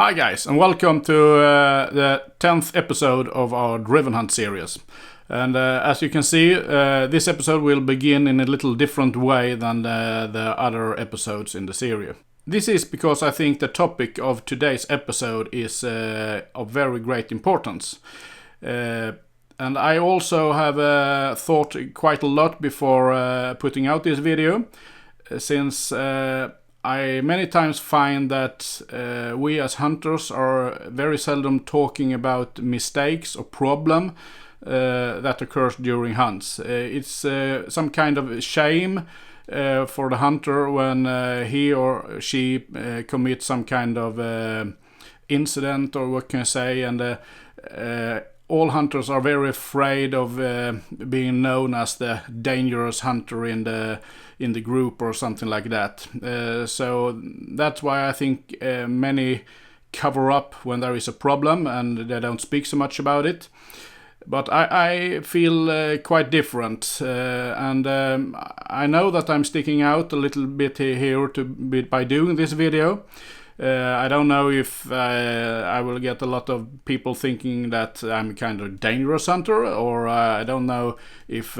Hi guys, and welcome to the 10th episode of our Driven Hunt series. And as you can see, this episode will begin in a little different way than the other episodes in the series. This is because I think the topic of today's episode is of very great importance. And I also have thought quite a lot before putting out this video, since I many times find that we as hunters are very seldom talking about mistakes or problem that occurs during hunts. It's some kind of shame for the hunter when he or she commits some kind of incident, or what can I say, and all hunters are very afraid of being known as the dangerous hunter in the group or something like that. So that's why I think many cover up when there is a problem and they don't speak so much about it. But I feel quite different, and I know that I'm sticking out a little bit here by doing this video. I don't know if I will get a lot of people thinking that I'm kind of dangerous hunter, or I don't know if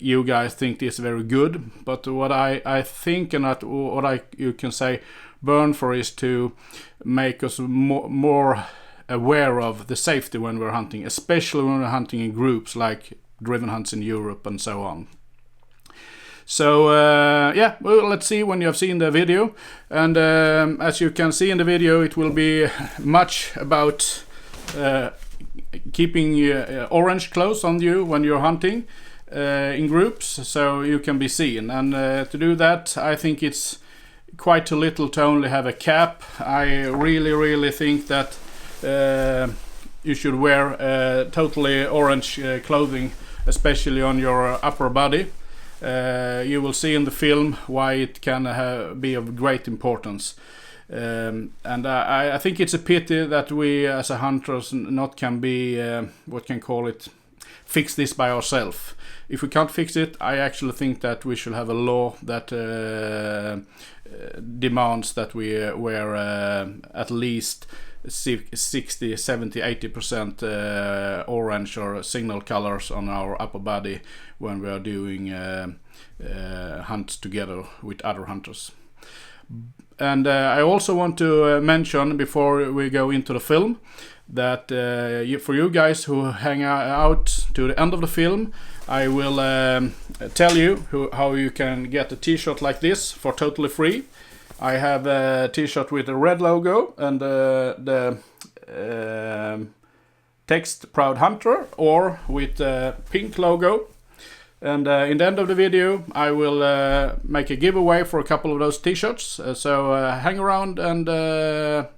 you guys think this is very good. But what I think, and what you can say burn for, is to make us more aware of the safety when we're hunting, especially when we're hunting in groups like driven hunts in Europe and so on. So well, let's see when you have seen the video, and as you can see in the video, it will be much about keeping orange clothes on you when you're hunting in groups, so you can be seen. And to do that, I think it's quite too little to only have a cap. I really think that you should wear totally orange clothing, especially on your upper body. You will see in the film why it can be of great importance. And I think it's a pity that we as a hunters not can be, fix this by ourselves. If we can't fix it, I actually think that we should have a law that demands that we wear at least 60, 70, 80% orange or signal colors on our upper body when we are doing hunts together with other hunters. And I also want to mention, before we go into the film, that for you guys who hang out to the end of the film, I will tell you how you can get a t-shirt like this for totally free. I have a t-shirt with a red logo and the text Proud Hunter, or with a pink logo. And in the end of the video, I will make a giveaway for a couple of those t-shirts. So hang around, and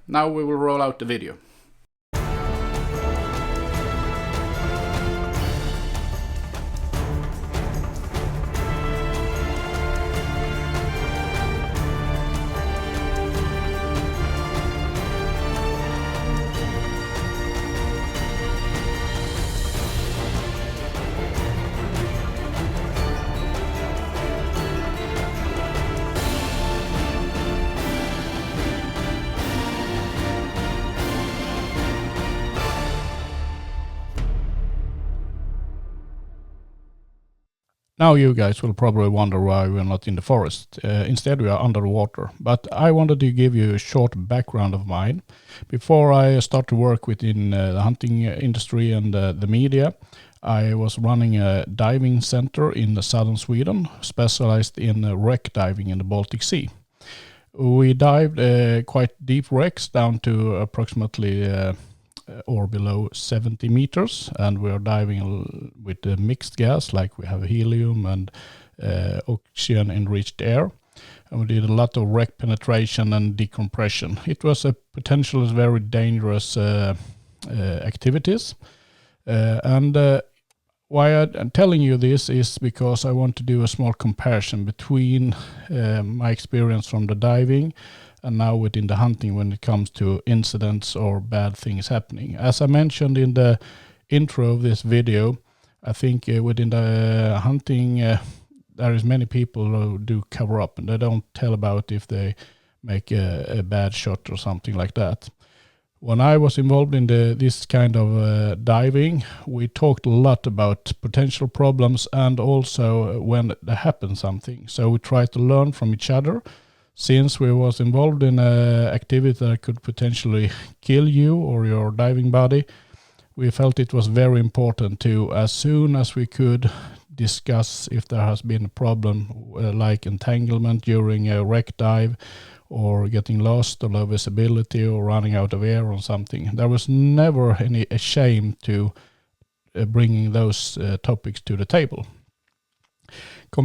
now we will roll out the video. Now you guys will probably wonder why we're not in the forest. Instead we are underwater. But I wanted to give you a short background of mine. Before I start to work within the hunting industry and the media, I was running a diving center in the southern Sweden, specialized in wreck diving in the Baltic Sea. We dived quite deep wrecks down to approximately or below 70 meters, and we are diving with mixed gas, like we have helium and oxygen enriched air, and we did a lot of wreck penetration and decompression. It was a potentially very dangerous activities, and why I'm telling you this is because I want to do a small comparison between my experience from the diving and now within the hunting when it comes to incidents or bad things happening. As I mentioned in the intro of this video, I think within the hunting there is many people who do cover up, and they don't tell about if they make a bad shot or something like that. When I was involved in this kind of diving, we talked a lot about potential problems and also when there happened something. So we tried to learn from each other. Since we was involved in an activity that could potentially kill you or your diving buddy, we felt it was very important to, as soon as we could, discuss if there has been a problem like entanglement during a wreck dive, or getting lost or low visibility or running out of air or something. There was never any shame to bringing those topics to the table.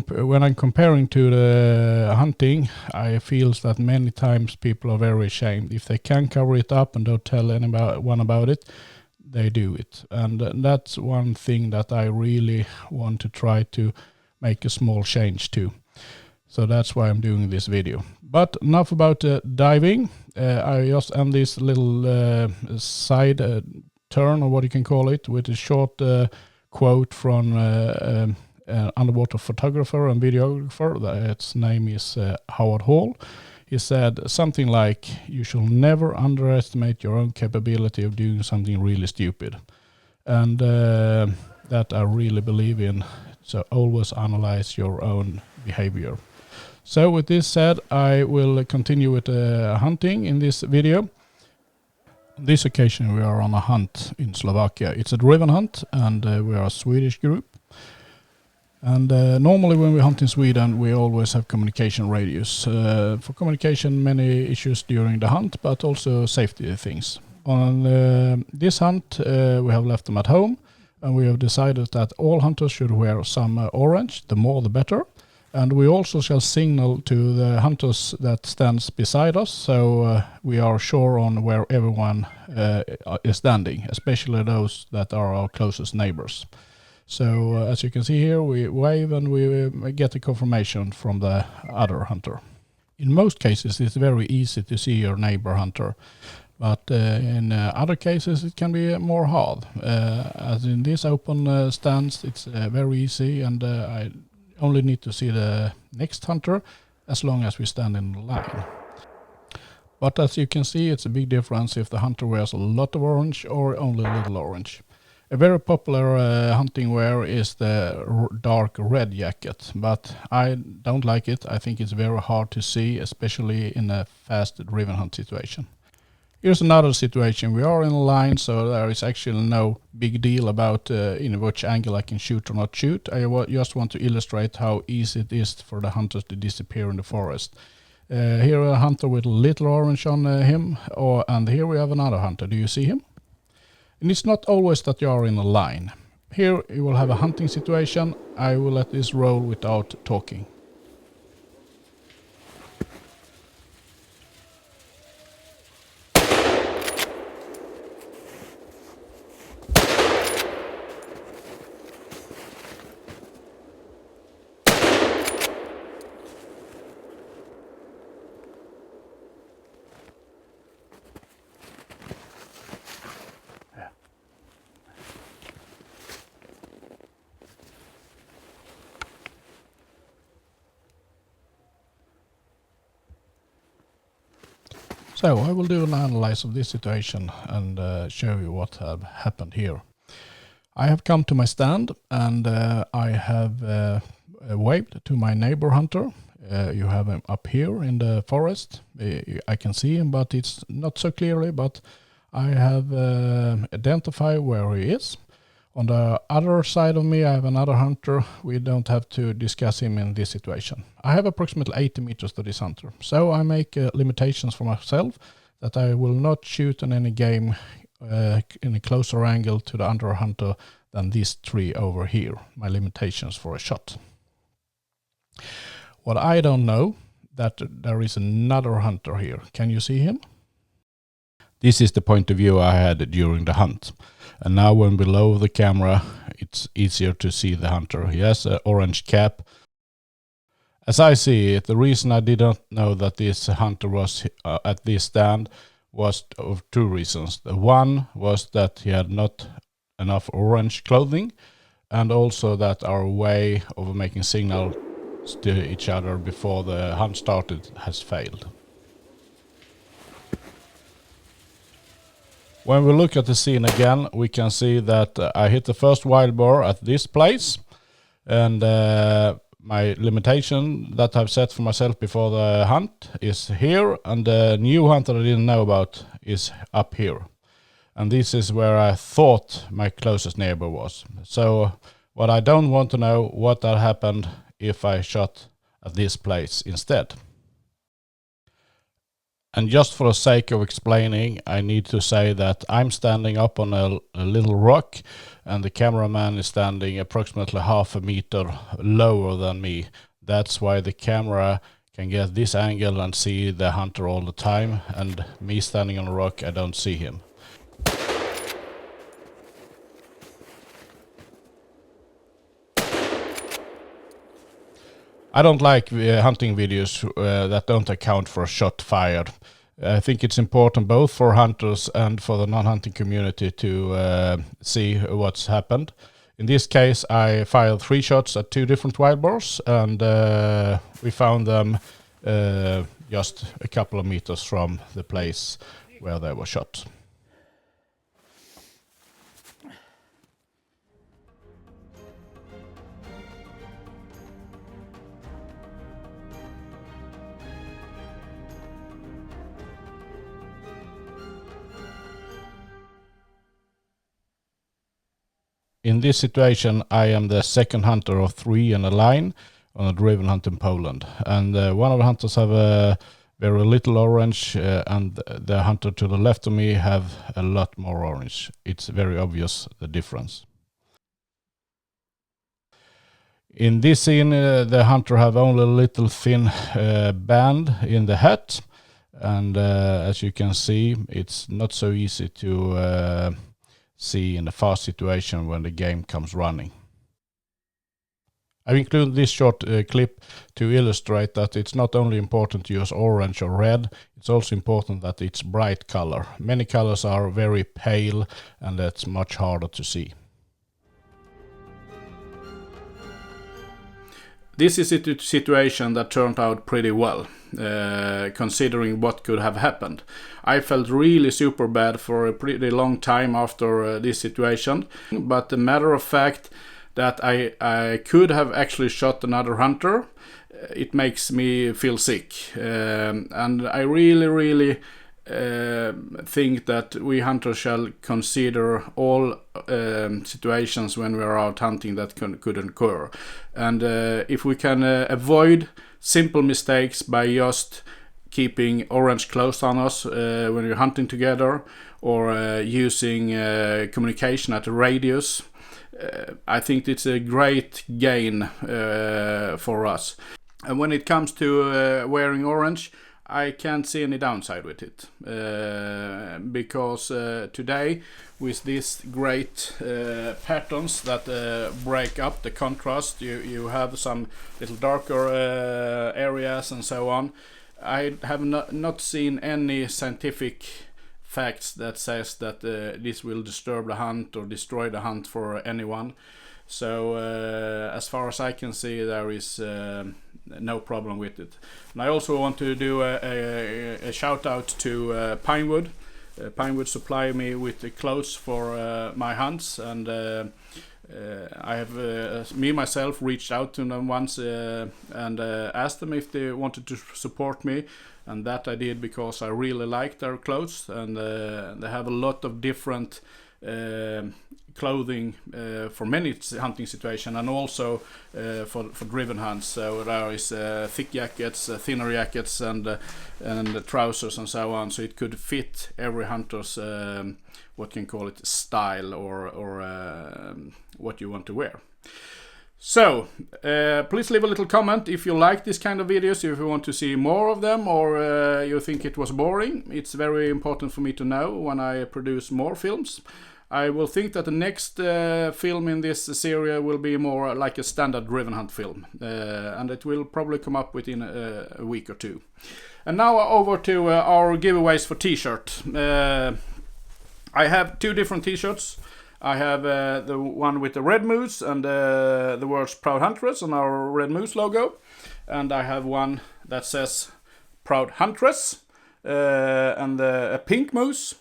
When I'm comparing to the hunting, I feel that many times people are very ashamed. If they can cover it up and don't tell anyone about it, they do it. And that's one thing that I really want to try to make a small change to. So that's why I'm doing this video. But enough about diving. I just end this little side turn, or what you can call it, with a short quote from an underwater photographer and videographer. Its name is Howard Hall. He said something like, "You shall never underestimate your own capability of doing something really stupid." And that I really believe in. So always analyze your own behavior. So with this said, I will continue with hunting in this video. On this occasion we are on a hunt in Slovakia. It's a driven hunt, and we are a Swedish group. And normally when we hunt in Sweden we always have communication radios. For communication, many issues during the hunt, but also safety things. On this hunt we have left them at home, and we have decided that all hunters should wear some orange, the more the better. And we also shall signal to the hunters that stands beside us, so we are sure on where everyone is standing, especially those that are our closest neighbors. So as you can see here, we wave and we get a confirmation from the other hunter. In most cases it's very easy to see your neighbor hunter, but in other cases it can be more hard. As in this open stance, it's very easy, and I only need to see the next hunter as long as we stand in the line. But as you can see, it's a big difference if the hunter wears a lot of orange or only a little orange. A very popular hunting wear is the dark red jacket, but I don't like it. I think it's very hard to see, especially in a fast driven hunt situation. Here's another situation. We are in a line, so there is actually no big deal about in which angle I can shoot or not shoot. I just want to illustrate how easy it is for the hunters to disappear in the forest. Here a hunter with a little orange on him, and here we have another hunter. Do you see him? And it's not always that you are in a line. Here you will have a hunting situation. I will let this roll without talking. So I will do an analysis of this situation and show you what have happened here. I have come to my stand, and I have waved to my neighbor hunter. You have him up here in the forest. I can see him, but it's not so clearly, but I have identified where he is. On the other side of me, I have another hunter. We don't have to discuss him in this situation. I have approximately 80 meters to this hunter. So I make limitations for myself that I will not shoot on any game in a closer angle to the other hunter than this tree over here. My limitations for a shot. What I don't know, that there is another hunter here. Can you see him? This is the point of view I had during the hunt. And now when below the camera, it's easier to see the hunter. He has an orange cap. As I see it, the reason I didn't know that this hunter was at this stand was of two reasons. The one was that he had not enough orange clothing, and also that our way of making signal to each other before the hunt started has failed. When we look at the scene again, we can see that I hit the first wild boar at this place, and my limitation that I've set for myself before the hunt is here, and the new hunt that I didn't know about is up here. And this is where I thought my closest neighbor was. So what I don't want to know, what had happened if I shot at this place instead. And just for the sake of explaining, I need to say that I'm standing up on a little rock, and the cameraman is standing approximately half a meter lower than me. That's why the camera can get this angle and see the hunter all the time, and me standing on a rock, I don't see him. I don't like hunting videos that don't account for a shot fired. I think it's important both for hunters and for the non-hunting community to see what's happened. In this case, I fired 3 shots at 2 different wild boars, and we found them just a couple of meters from the place where they were shot. In this situation, I am the second hunter of 3 in a line on a driven hunt in Poland. And one of the hunters have a very little orange, and the hunter to the left of me have a lot more orange. It's very obvious the difference. In this scene, the hunter have only a little thin band in the hat. And as you can see, it's not so easy to see in a fast situation when the game comes running. I've included this short clip to illustrate that it's not only important to use orange or red, it's also important that it's bright color. Many colors are very pale, and that's much harder to see. This is a situation that turned out pretty well, considering what could have happened. I felt really super bad for a pretty long time after this situation, but the matter of fact that I could have actually shot another hunter, it makes me feel sick. And I really think that we hunters shall consider all situations when we are out hunting that could occur. And if we can avoid simple mistakes by just keeping orange close on us when you're hunting together, or using communication at a radius, I think it's a great gain for us. And when it comes to wearing orange, I can't see any downside with it, because today with these great patterns that break up the contrast, you have some little darker areas and so on. I have not seen any scientific facts that says that this will disturb the hunt or destroy the hunt for anyone. So as far as I can see, there is no problem with it. And I also want to do a shout out to Pinewood. Pinewood supply me with the clothes for my hunts, and I have me myself reached out to them once and asked them if they wanted to support me, and that I did because I really like their clothes, and they have a lot of different clothing for many hunting situations, and also for driven hunts. So there is thick jackets, thinner jackets, and trousers and so on. So it could fit every hunter's what can you call it, style, or what you want to wear. So please leave a little comment if you like this kind of videos, if you want to see more of them, or you think it was boring. It's very important for me to know when I produce more films. I will think that the next film in this series will be more like a standard driven hunt film, and it will probably come up within a week or two. And now over to our giveaways for t-shirt. I have 2 different t-shirts. I have the one with the red moose and the words Proud Huntress on our red moose logo, and I have one that says Proud Huntress and a pink moose.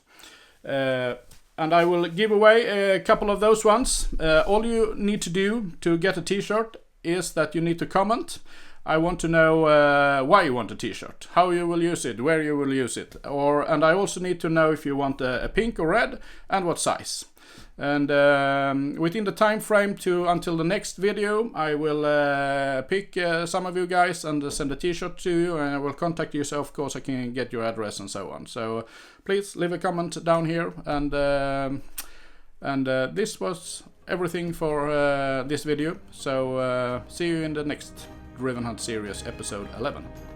And I will give away a couple of those ones. All you need to do to get a t-shirt is that you need to comment. I want to know why you want a t-shirt, how you will use it, where you will use it. And I also need to know if you want a pink or red and what size. And within the time frame until the next video, I will pick some of you guys and send a t-shirt to you, and I will contact you, so of course I can get your address and so on. So please leave a comment down here, and this was everything for this video. So see you in the next Driven Hunt series, episode 11.